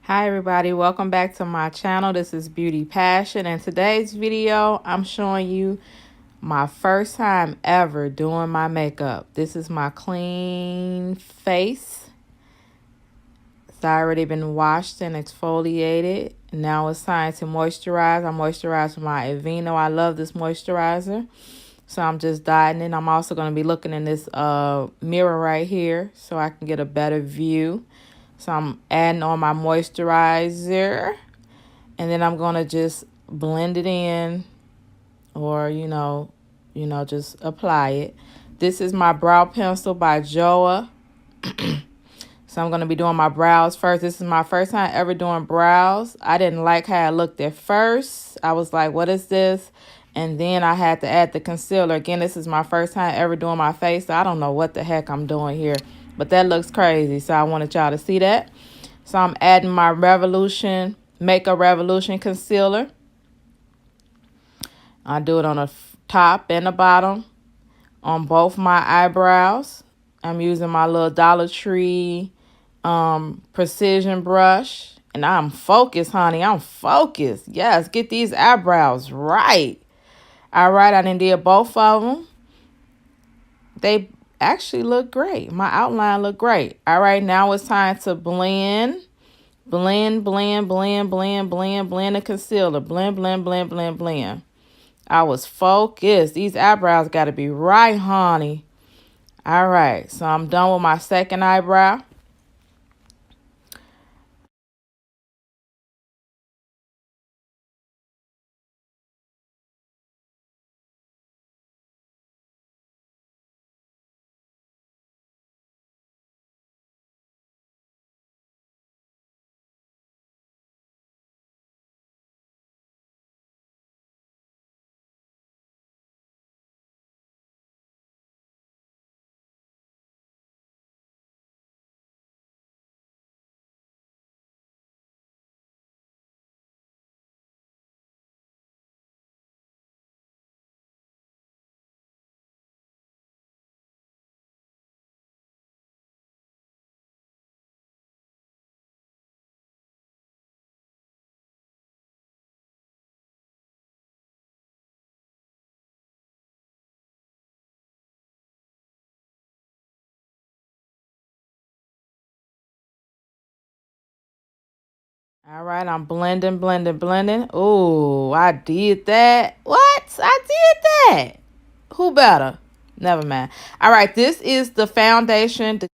Hi everybody, welcome back to my channel. This is Beauty Passion, and today's video I'm showing you my first time ever doing my makeup. This is my clean face. It's already been washed and exfoliated. Now it's time to moisturize. I moisturize with my Aveeno. I love this moisturizer. So I'm just dotting it. I'm also going to be looking in this mirror right here so I can get a better view. So I'm adding on my moisturizer, and then I'm going to just blend it in, or, just apply it. This is my brow pencil by Joa. So I'm going to be doing my brows first. This is my first time ever doing brows. I didn't like how it looked at first. I was like, what is this? And then I had to add the concealer. Again, this is my first time ever doing my face. So I don't know what the heck I'm doing here, but that looks crazy. So I wanted y'all to see that. So I'm adding my Makeup Revolution concealer. I do it on the top and the bottom on both my eyebrows. I'm using my little Dollar Tree precision brush. And I'm focused, honey. I'm focused. Yes, get these eyebrows right. All right, I done did both of them. They actually look great. My outline look great. All right, now it's time to blend. Blend the concealer. Blend. I was focused. These eyebrows got to be right, honey. All right, so I'm done with my second eyebrow. All right, I'm blending. Oh, I did that. What? I did that. Who better? Never mind. All right, this is the foundation. The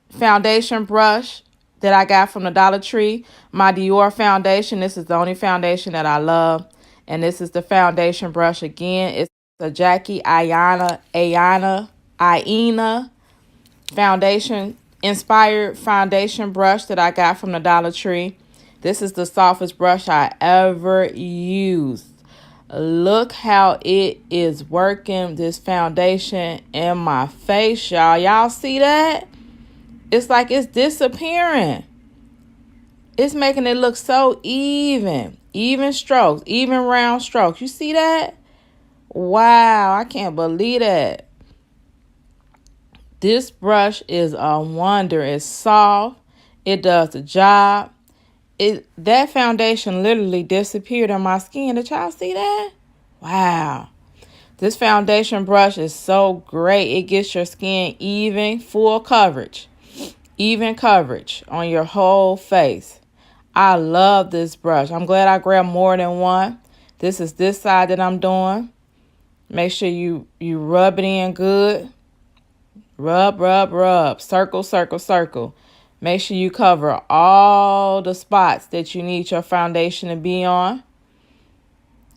foundation brush that I got from the Dollar Tree. My Dior foundation. This is the only foundation that I love. And this is the foundation brush again. It's a Jackie Aina foundation inspired foundation brush that I got from the Dollar Tree. This is the softest brush I ever used. Look how it is working this foundation in my face, y'all. Y'all see that? It's like it's disappearing. It's making it look so even. Even strokes, even round strokes. You see that? Wow, I can't believe that. This brush is a wonder. It's soft. It does the job. That foundation literally disappeared on my skin. Did y'all see that? Wow. This foundation brush is so great. It gets your skin even, full coverage. Even coverage on your whole face. I love this brush. I'm glad I grabbed more than one. This is this side that I'm doing. Make sure you rub it in good. Rub. Circle. Make sure you cover all the spots that you need your foundation to be on.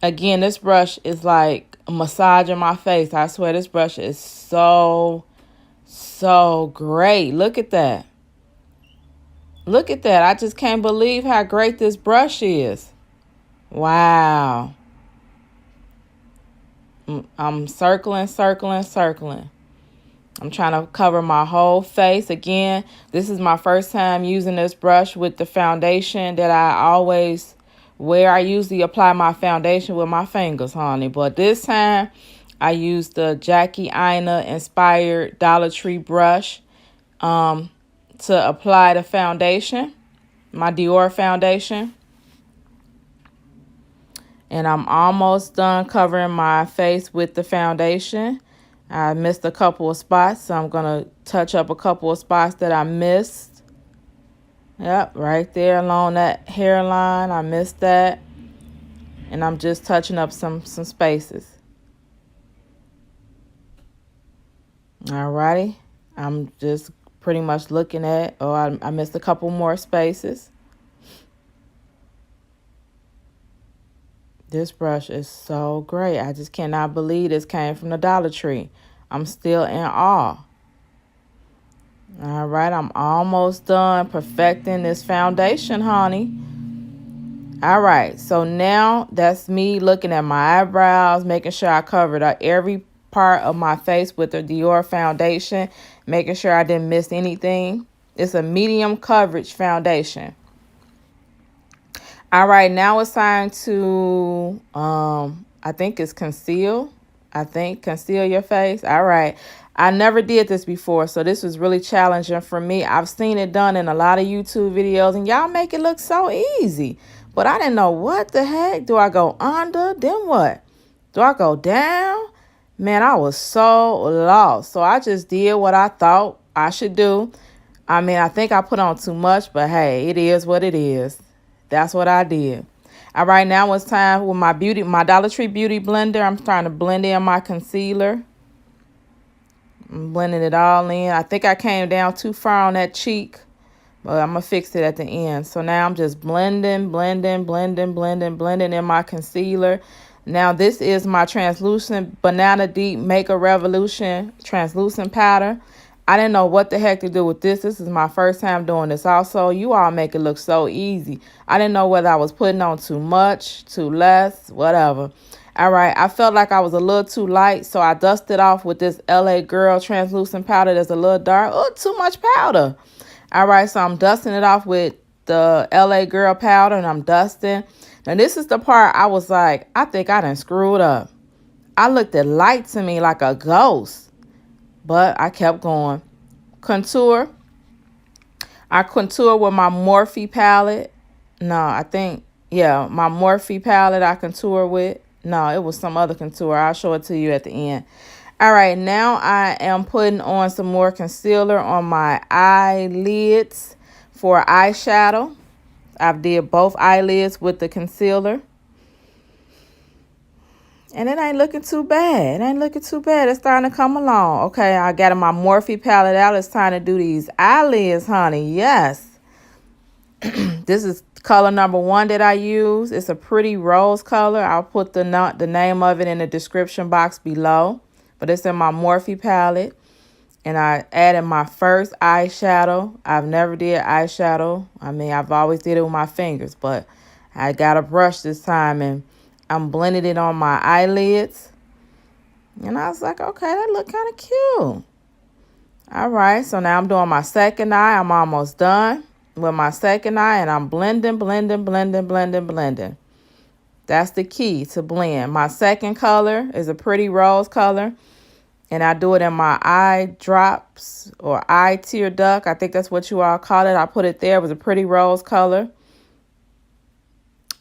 Again, this brush is like massaging my face. I swear this brush is so great. Look at that. Look at that. I just can't believe how great this brush is. Wow. I'm circling. I'm trying to cover my whole face. Again, this is my first time using this brush with the foundation that I always wear. I usually apply my foundation with my fingers, honey. But this time, I used the Jackie Aina inspired Dollar Tree brush. to apply the foundation, my Dior foundation. And I'm almost done covering my face with the foundation. I missed a couple of spots, so I'm going to touch up a couple of spots that I missed. Yep, right there along that hairline, I missed that. And I'm just touching up some spaces. Alrighty, I'm just pretty much looking at, I missed a couple more spaces. This brush is so great. I just cannot believe this came from the Dollar Tree. I'm still in awe. All right, I'm almost done perfecting this foundation, honey. All right, so now that's me looking at my eyebrows, making sure I covered every part of my face with the Dior foundation, making sure I didn't miss anything. It's a medium coverage foundation. All right, now it's time to, I think it's conceal. Conceal your face. All right. I never did this before, so this was really challenging for me. I've seen it done in a lot of YouTube videos, and y'all make it look so easy. But I didn't know what the heck. Do I go under? Then what? Do I go down? Man, I was so lost. So I just did what I thought I should do. I mean, I think I put on too much, but hey, it is what it is. That's what I did. All right, now it's time with my Dollar Tree Beauty blender. I'm trying to blend in my concealer. I'm blending it all in. I think I came down too far on that cheek, but I'm going to fix it at the end. So now I'm just blending in my concealer. Now this is my translucent Banana Deep Makeup Revolution translucent powder. I didn't know what the heck to do with this. This is my first time doing this also. You all make it look so easy. I didn't know whether I was putting on too much, too less, whatever. All right, I felt like I was a little too light, so I dusted off with this LA Girl translucent powder that's a little dark. Oh, too much powder. All right, so I'm dusting it off with the LA Girl powder, and I'm dusting. Now, this is the part I was like, I think I done screwed up. I looked at light to me like a ghost. But I kept going. Contour. I contour with my Morphe palette. No, my Morphe palette I contour with. No, it was some other contour. I'll show it to you at the end. All right, now I am putting on some more concealer on my eyelids for eyeshadow. I've did both eyelids with the concealer. And it ain't looking too bad. It's starting to come along. Okay, I got my Morphe palette out. It's time to do these eyelids, honey. Yes. This is color number 1 that I use. It's a pretty rose color. I'll put the name of it in the description box below. But it's in my Morphe palette. And I added my first eyeshadow. I've never did eyeshadow. I mean, I've always did it with my fingers. But I got a brush this time, and I'm blending it on my eyelids. And I was like, okay, that look kind of cute. All right, so now I'm doing my second eye. I'm almost done with my second eye, and I'm blending. That's the key to blend. My second color is a pretty rose color, and I do it in my eye drops or eye tear duct. I think that's what you all call it. I put it there. It was a pretty rose color.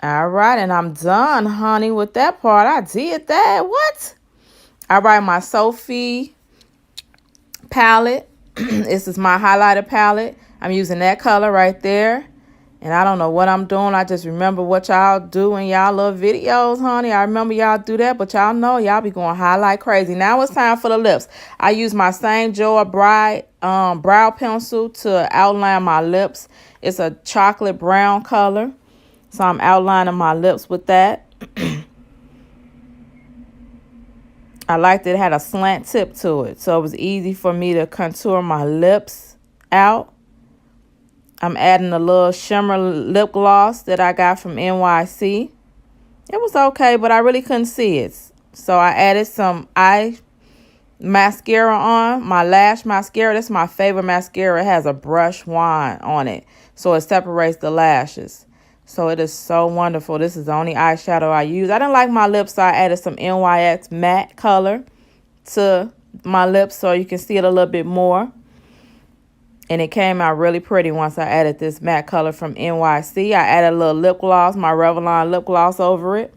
All right, and I'm done, honey, with that part. I did that. What? All right, my Sophie palette. This is my highlighter palette. I'm using that color right there. And I don't know what I'm doing. I just remember what y'all do in y'all little videos, honey. I remember y'all do that, but y'all know y'all be going highlight crazy. Now it's time for the lips. I use my same Joy Bride brow pencil to outline my lips. It's a chocolate brown color. So I'm outlining my lips with that. I liked it had a slant tip to it, so it was easy for me to contour my lips out. I'm adding a little shimmer lip gloss that I got from NYC. It was okay, but I really couldn't see it. So I added some eye mascara on, my lash mascara. That's my favorite mascara. It has a brush wand on it, so it separates the lashes. So it is so wonderful. This is the only eyeshadow I use. I didn't like my lips, so I added some NYX matte color to my lips so you can see it a little bit more. And it came out really pretty once I added this matte color from NYC. I added a little lip gloss, my Revlon lip gloss over it.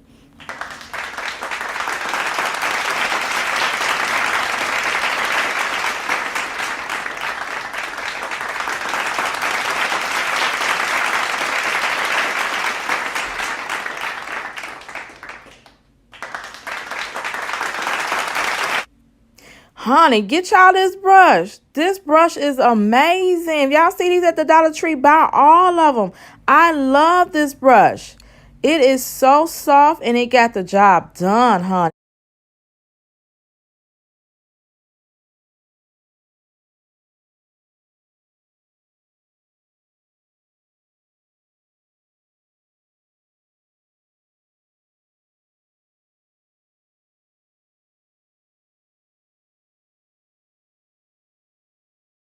Honey, get y'all this brush. This brush is amazing. If y'all see these at the Dollar Tree, buy all of them. I love this brush. It is so soft and it got the job done, honey.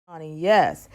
Honey, yes.